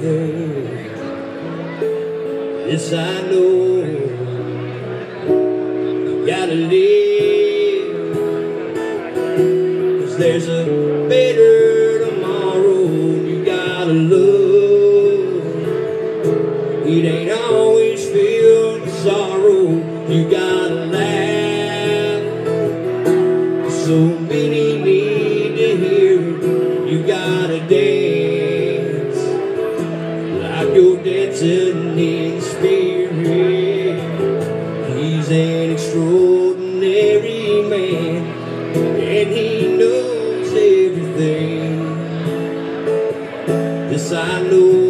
everything. Yes, I know. You gotta live, 'cause there's a better tomorrow. You gotta love. It ain't always filled with sorrow. You gotta laugh. So many need to hear it. You gotta dance like you're dancing in spirit. He's an extraordinary man, and he knows everything. Yes, I know.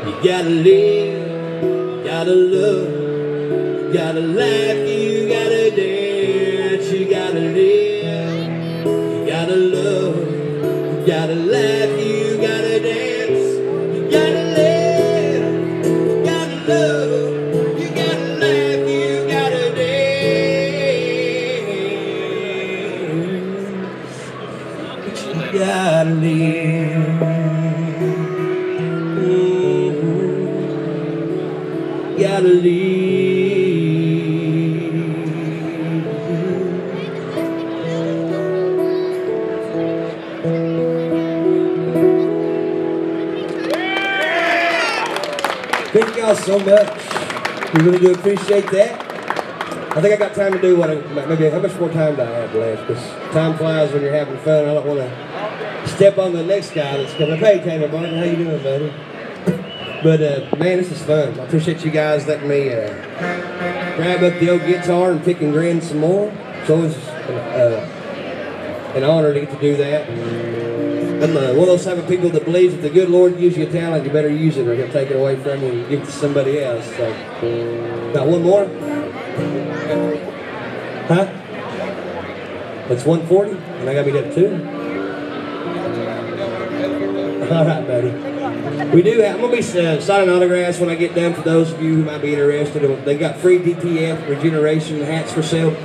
You gotta live, gotta love, gotta laugh, you gotta dance, you gotta live, you gotta love, you gotta laugh, you gotta dance, you gotta live, you gotta love, you gotta laugh, you gotta dance, you gotta live. Gotta leave. Thank y'all so much. We really do appreciate that. I think I got time to do what maybe how much more time do I have left? Because time flies when you're having fun. I don't want to step on the next guy that's coming. Hey, Taylor Martin, how you doing, buddy? But man, this is fun. I appreciate you guys letting me grab up the old guitar and pick and grin some more. It's always an honor to get to do that. I'm one of those type of people that believes if the good Lord gives you a talent, you better use it or he'll take it away from you and give it to somebody else. So, got one more? Huh? That's 140? And I gotta be up 2? All right, buddy. We do have, I'm going to be signing autographs when I get done for those of you who might be interested. They've got free DTF regeneration hats for sale.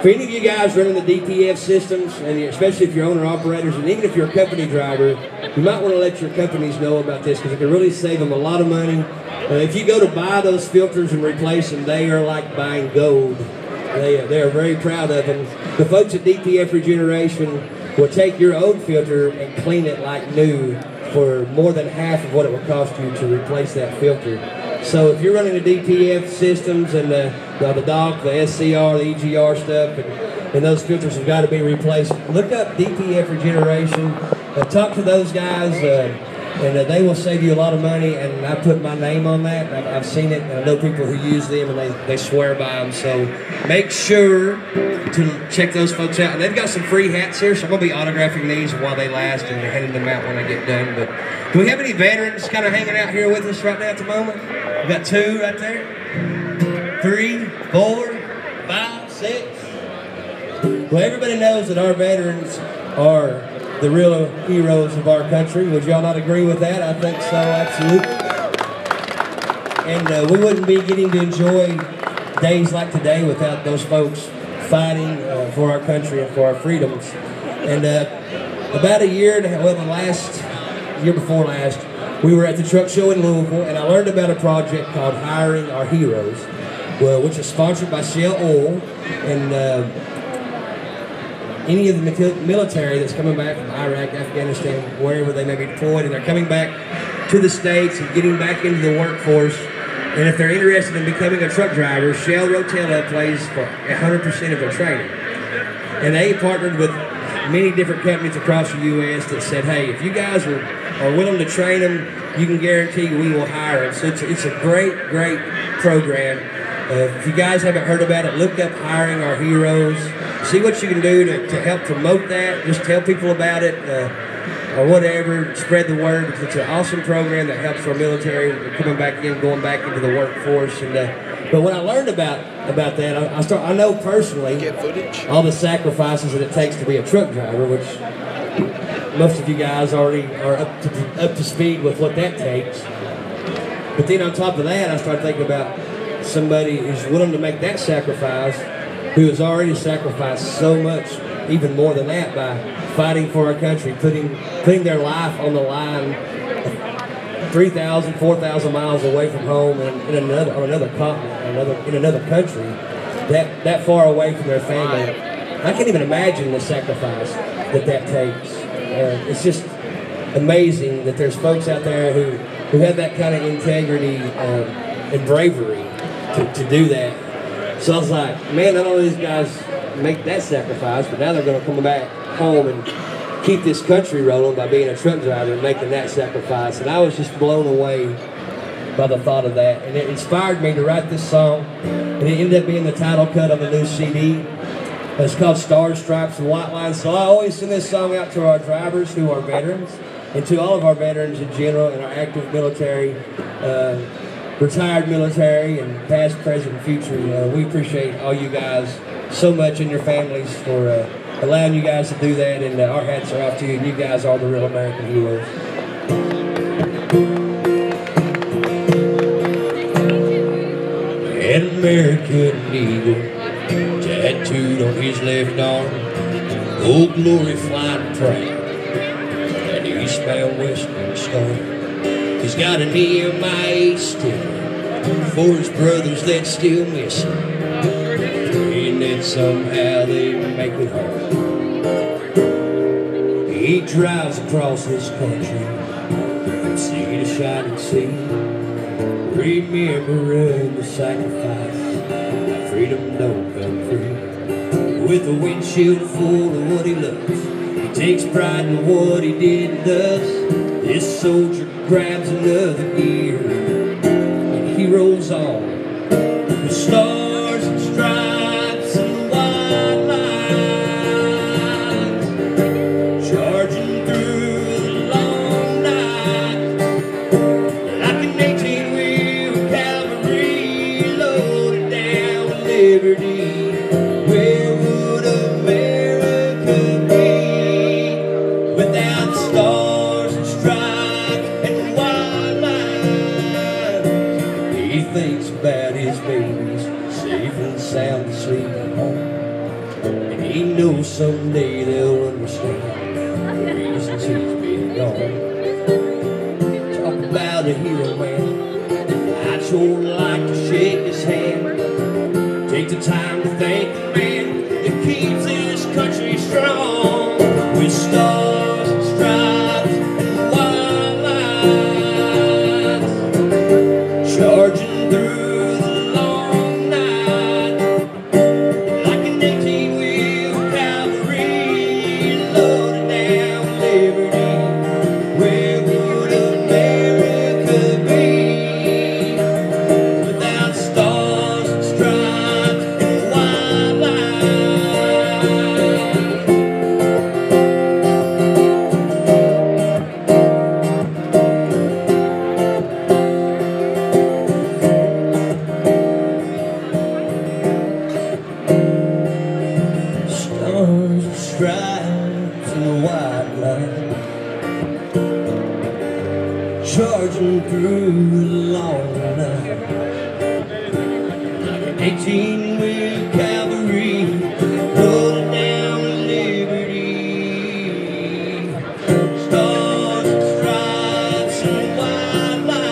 For any of you guys running the DTF systems, and especially if you're owner-operators, and even if you're a company driver, you might want to let your companies know about this because it can really save them a lot of money. If you go to buy those filters and replace them, they are like buying gold. They are very proud of them. The folks at DTF Regeneration will take your old filter and clean it like new for more than half of what it would cost you to replace that filter. So if you're running the DTF systems and the DOC, the SCR, the EGR stuff, and those filters have got to be replaced, look up DTF Regeneration, talk to those guys, and they will save you a lot of money, and I put my name on that. I've seen it, and I know people who use them, and they swear by them. So make sure to check those folks out. And they've got some free hats here, so I'm going to be autographing these while they last and handing them out when I get done. But do we have any veterans kind of hanging out here with us right now at the moment? We've got 2 right there. 3, 4, 5, 6. Well, everybody knows that our veterans are the real heroes of our country. Would y'all not agree with that? I think so, absolutely. And we wouldn't be getting to enjoy days like today without those folks fighting for our country and for our freedoms. And about a year, well, the last year before last, we were at the truck show in Louisville, and I learned about a project called Hiring Our Heroes, which is sponsored by Shell Oil, and any of the military that's coming back from Iraq, Afghanistan, wherever they may be deployed, and they're coming back to the States and getting back into the workforce. And if they're interested in becoming a truck driver, Shell Rotella pays for 100% of their training. And they partnered with many different companies across the U.S. that said, hey, if you guys are willing to train them, you can guarantee we will hire them. So it's a great, great program. If you guys haven't heard about it, look up Hiring Our Heroes. See what you can do to help promote that. Just tell people about it or whatever. Spread the word because it's an awesome program that helps our military coming back in, going back into the workforce. And but when I learned about that, I know personally all the sacrifices that it takes to be a truck driver, which most of you guys already are up to speed with what that takes. But then on top of that, I started thinking about somebody who's willing to make that sacrifice, who has already sacrificed so much, even more than that, by fighting for our country, putting their life on the line, 3,000, 4,000 miles away from home and on another continent, in another country, that far away from their family. I can't even imagine the sacrifice that takes. It's just amazing that there's folks out there who have that kind of integrity and bravery to do that. So I was like, man, not only these guys make that sacrifice, but now they're going to come back home and keep this country rolling by being a truck driver and making that sacrifice. And I was just blown away by the thought of that. And it inspired me to write this song. And it ended up being the title cut of a new CD. It's called Stars, Stripes, and White Lines. So I always send this song out to our drivers who are veterans, and to all of our veterans in general, and our active military, retired military, and past, present, and future. We appreciate all you guys so much and your families for allowing you guys to do that, and our hats are off to you, and you guys are the real American heroes. An American eagle tattooed on his left arm, Old Glory flying proud, an eastbound western star. He's got an EMI still for his brothers that still miss him, praying that somehow they make it home. He drives across this country from sea to shining sea, remembering the sacrifice, freedom don't come free. With a windshield full of what he loves, he takes pride in what he did and does. This soldier grabs another gear, and he rolls on with stars and stripes and white lines, charging through the long night like an 18-wheel cavalry loaded down with liberty. Where would America be without stars and stripes and white lines? He thinks about his babies safe and sound asleep at home, and he knows someday they'll understand the reasons he's been gone. Talk about a hero, man. I'd sure like to shake his hand, take the time to thank the man that keeps this country strong. With stars and stripes and white lines, charging through the long night like an 18-wheel cavalry loaded down with liberty. Where would America be without stars and stripes and white lines? Stars and stripes and white lines, charging through the long night like an 18-wheel cavalry rolling down with liberty. Stars and stripes and white lines,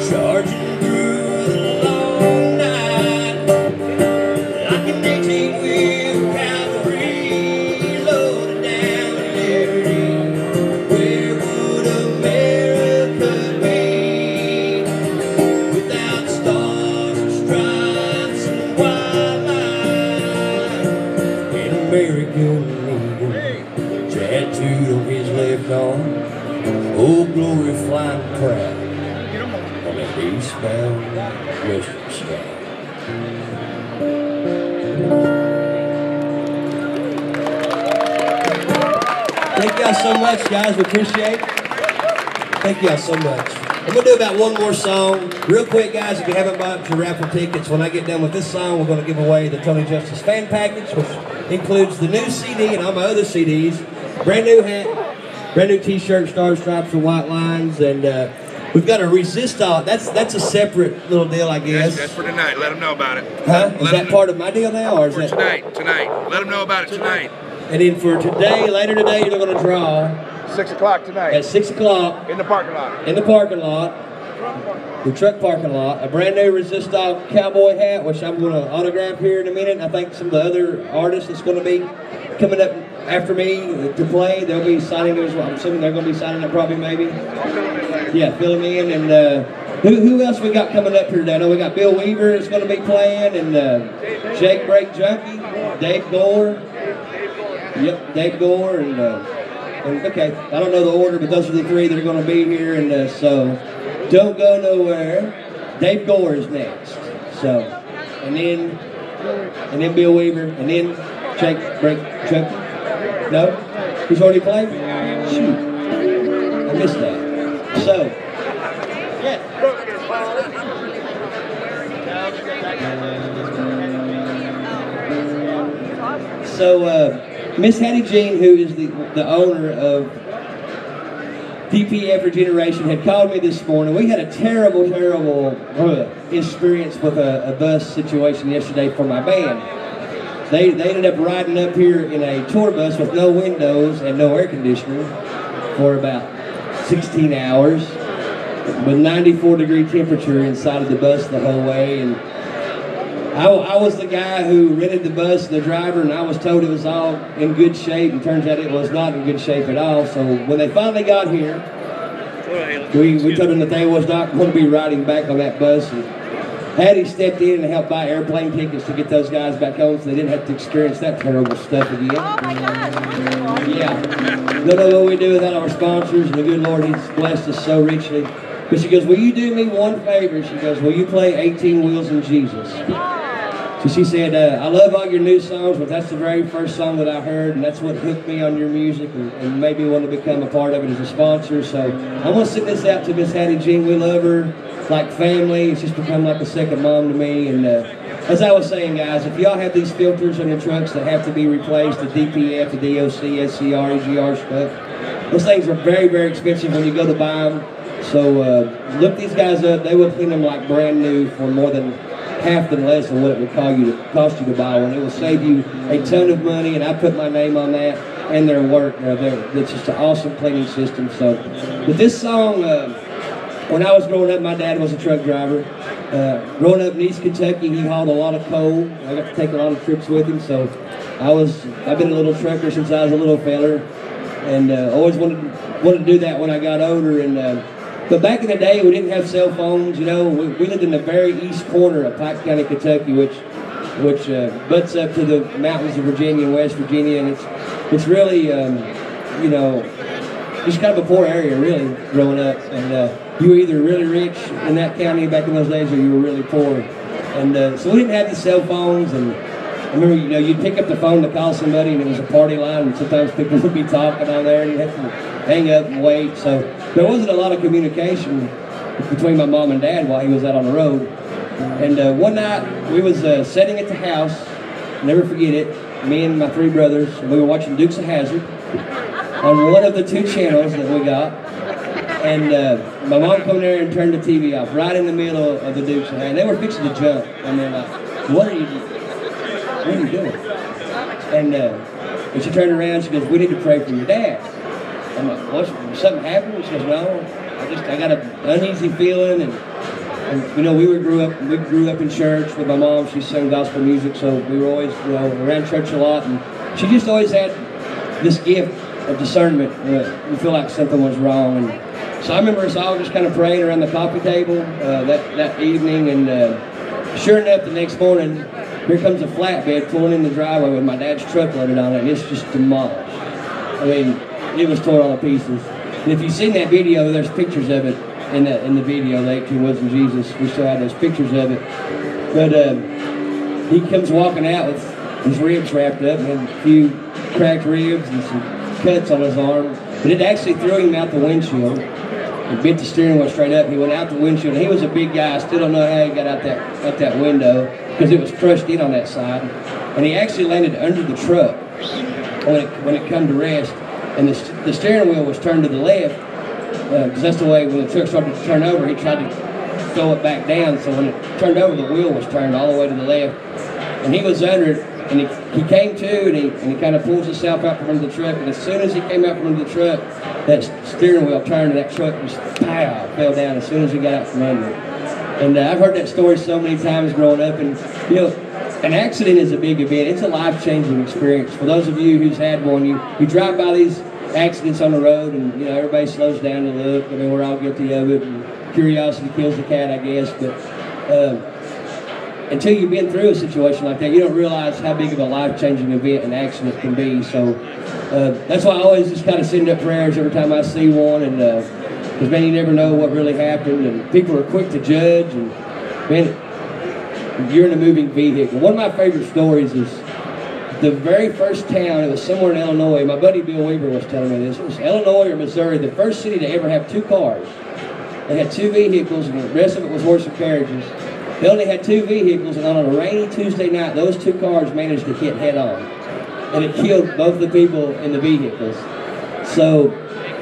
charging through the long night like an 18-wheel cavalry loaded down with liberty. Where would America be without stars and stripes and white lines? An American eagle tattooed on his left arm, Old Glory flying proud on that eastbound western star. Thank y'all so much, guys. We appreciate it. Thank y'all so much. I'm going to do about one more song. Real quick, guys, if you haven't bought your Raffle tickets, when I get done with this song, we're going to give away the Tony Justice fan package, which includes the new CD and all my other CDs, brand new hat, brand new t-shirt, stars, stripes, and white lines, and We've got a resistol. That's a separate little deal, I guess. That's for tonight. Let them know about it. Huh? Is that part of my deal now, or is that tonight? Let them know about it tonight. And then for today, later today, you're going to draw 6 o'clock tonight. at 6 o'clock in the parking lot. In the parking lot, the truck parking lot. A brand new resistol cowboy hat, which I'm going to autograph here in a minute. I think some of the other artists that's going to be coming up after me to play, they'll be signing those. I'm assuming they're going to be signing it probably, maybe. Yeah, fill them in. And who else we got coming up here today? I know we got Bill Weaver is going to be playing, and Jake Break Junkie, Dave Gore. Yep, Dave Gore, and okay, I don't know the order, but those are the three that are going to be here, and so don't go nowhere. Dave Gore is next, so, and then Bill Weaver, and then Jake Break Junkie. No, he's already played. Shoot, I missed that. So, yeah. So, Miss Hattie Jean, who is the owner of DPF Regeneration, had called me this morning. We had a terrible experience with a bus situation yesterday for my band. They ended up riding up here in a tour bus with no windows and no air conditioning for about 16 hours with 94-degree temperature inside of the bus the whole way. And I was the guy who rented the bus, the driver, and I was told it was all in good shape, and turns out it was not in good shape at all. So when they finally got here, we told them that they was not going to be riding back on that bus. And Hattie stepped in and helped buy airplane tickets to get those guys back home so they didn't have to experience that terrible stuff again. Oh my gosh! Yeah. Don't know what we do without our sponsors, and the good Lord, He's blessed us so richly. But she goes, will you do me one favor? She goes, will you play 18 Wheels in Jesus? So she said, I love all your new songs, but that's the very first song that I heard, and that's what hooked me on your music and made me want to become a part of it as a sponsor. So I want to send this out to Miss Hattie Jean. We love her like family. It's just become like a second mom to me. And as I was saying, guys, if y'all have these filters on your trucks that have to be replaced, the DPF, the DOC, SCR, EGR stuff, those things are very, very expensive when you go to buy them. So look these guys up. They will clean them like brand new for more than half the less than what it would cost you to buy one. It will save you a ton of money, and I put my name on that and their work. It's just an awesome cleaning system. So, but this song, when I was growing up, my dad was a truck driver. Growing up in East Kentucky, he hauled a lot of coal. I got to take a lot of trips with him. So, I've been a little trucker since I was a little feller, and always wanted to do that when I got older. And but back in the day, we didn't have cell phones. You know, we lived in the very east corner of Pike County, Kentucky, which butts up to the mountains of Virginia and West Virginia, and it's really, you know, just kind of a poor area, really, growing up. And you were either really rich in that county back in those days, or you were really poor. And so we didn't have the cell phones. And I remember, you know, you'd pick up the phone to call somebody, and it was a party line, and sometimes people would be talking on there, and you had to hang up and wait. So there wasn't a lot of communication between my mom and dad while he was out on the road. And one night, we was sitting at the house, never forget it, me and my three brothers, and we were watching Dukes of Hazzard on one of the two channels that we got. And my mom come there and turned the TV off right in the middle of the Dukes of Hazzard. And they were fixing to jump, and they're like, what are you doing? And she turned around, she goes, we need to pray for your dad. I'm like, what, something happened? She goes, no, I got an uneasy feeling. And you know, we grew up in church with my mom. She sang gospel music, so we were always, you know, around church a lot. And she just always had this gift of discernment. You feel like something was wrong. And so I remember us all just kind of praying around the coffee table that evening. And sure enough, the next morning, here comes a flatbed pulling in the driveway with my dad's truck loaded on it, and it's just demolished. I mean, it was torn all to pieces. And if you've seen that video, there's pictures of it in the video, the 18 Wheels in Jesus. We still have those pictures of it. But he comes walking out with his ribs wrapped up, and a few cracked ribs and some cuts on his arm. But it actually threw him out the windshield. It bent the steering wheel straight up. He went out the windshield. And he was a big guy. I still don't know how he got out that window, because it was crushed in on that side. And he actually landed under the truck when it come to rest. And the steering wheel was turned to the left, because that's the way when the truck started to turn over, he tried to throw it back down. So when it turned over, the wheel was turned all the way to the left, and he was under it. And he came to, and he kind of pulls himself out from under the truck. And as soon as he came out from under the truck, that steering wheel turned, and that truck just pow, fell down as soon as he got out from under it. And I've heard that story so many times growing up. And you know, an accident is a big event. It's a life-changing experience. For those of you who's had one, you drive by these accidents on the road, and you know everybody slows down to look. I mean, we're all guilty of it. And curiosity kills the cat, I guess. But until you've been through a situation like that, you don't realize how big of a life-changing event an accident can be. So that's why I always just kind of send up prayers every time I see one, and because man, you never know what really happened, and people are quick to judge, and man, you're in a moving vehicle. One of my favorite stories is the very first town. It was somewhere in Illinois. My buddy Bill Weaver was telling me this. It was Illinois or Missouri, the first city to ever have 2 cars. They had 2 vehicles, and the rest of it was horse and carriages. They only had 2 vehicles, and on a rainy Tuesday night, those 2 cars managed to hit head-on. And it killed both the people in the vehicles. So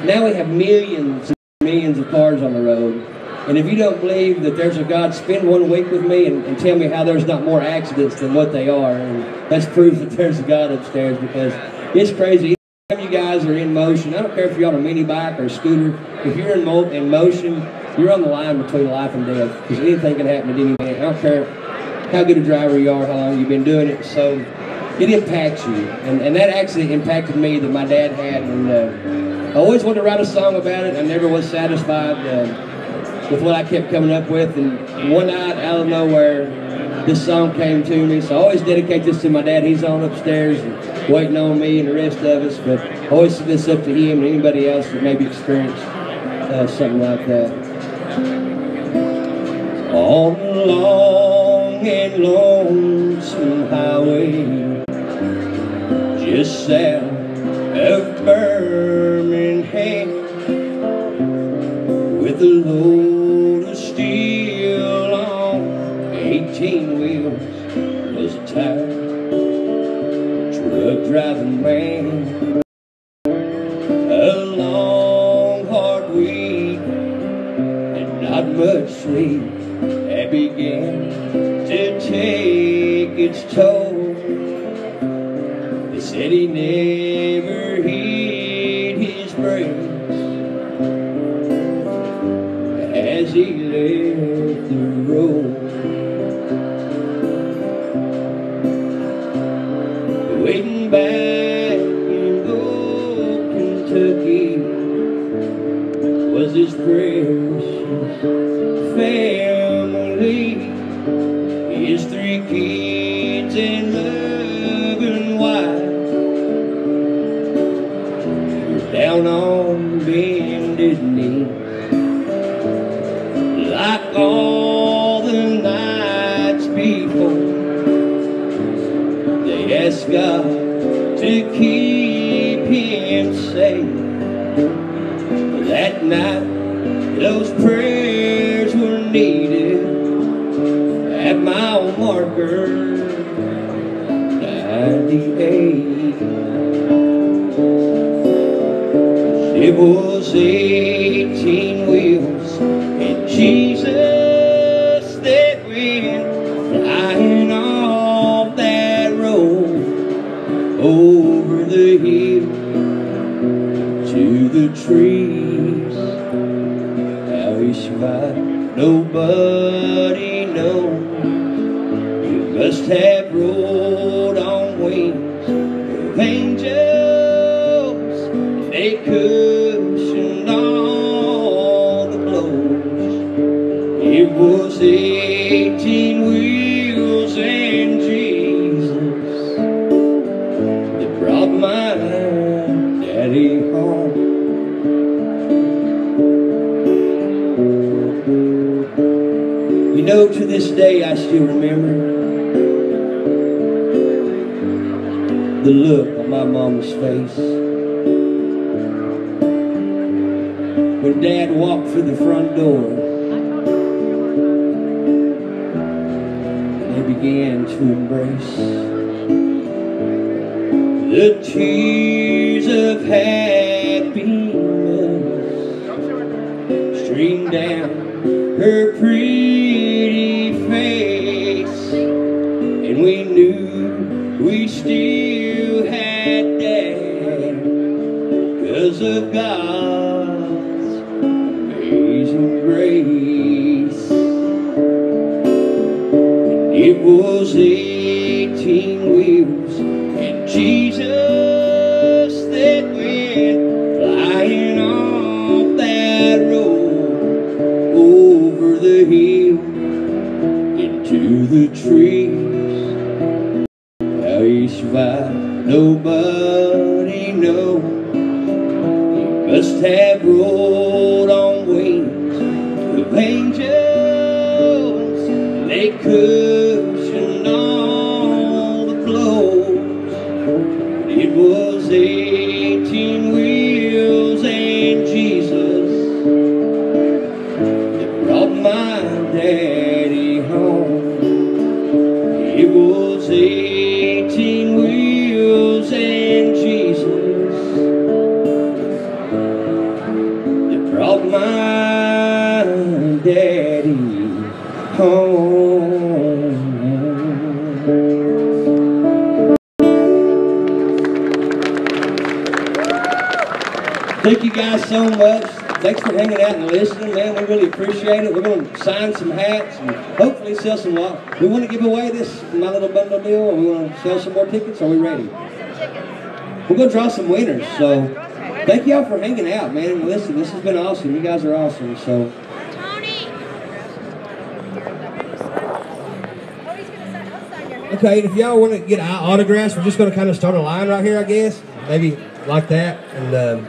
now we have millions and millions of cars on the road. And if you don't believe that there's a God, spend 1 week with me and tell me how there's not more accidents than what they are. And that's proof that there's a God upstairs, because it's crazy. Anytime you guys are in motion, I don't care if you're on a mini bike or a scooter, if you're in motion, you're on the line between life and death, because anything can happen at any minute. I don't care how good a driver you are, how long you've been doing it. So it impacts you, and that accident impacted me that my dad had. And I always wanted to write a song about it. I never was satisfied with what I kept coming up with. And one night, out of nowhere, this song came to me. So I always dedicate this to my dad. He's on upstairs and waiting on me and the rest of us. But I always send this up to him and anybody else that maybe experienced something like that. On a long and lonesome highway, just south of Birmingham, with a load of steel on 18 wheels, was a tired truck driving man. A long hard week and not much sleep had began to take its toll. They said he never hit his brakes as he left the road. Waiting back in old Kentucky was his precious family, his 3 kids and loving wife. Down on bended knee, like all the nights before. They asked God to keep him safe. That night, those prayers were needed at mile marker 98. It was 18 wheels and Jesus that went flying off that road, over the hill to the trees. How he survived, nobody knows. He must have rode on wings of angels. They cushioned all the blows. It was 18 wheels and Jesus that brought my daddy home. You know, to this day I still remember the look on my mama's face when Dad walked through the front door. They began to embrace. The tears of happiness streamed down her pretty face, and we knew we still had Dad, 'cause of God's amazing grace. And it was 18 wheels and Jesus that went flying off that road, over the hill into the trees. How he survived, nobody knows. He must have rolled on wings of angels. They cushioned all the blows. It was 18 wheels and Jesus that brought my daddy home. It was 18 wheels and Jesus that brought my daddy home. Thank you guys so much. Thanks for hanging out and listening, man. We really appreciate it. We're going to sign some hats and hopefully sell some more. We want to give away this My Little Bundle deal, or we want to sell some more tickets. Are we ready? We're going to draw some winners. So thank y'all for hanging out, man. And listen, this has been awesome. You guys are awesome. So. Okay, if y'all want to get autographs, we're just going to kind of start a line right here, I guess. Maybe like that. And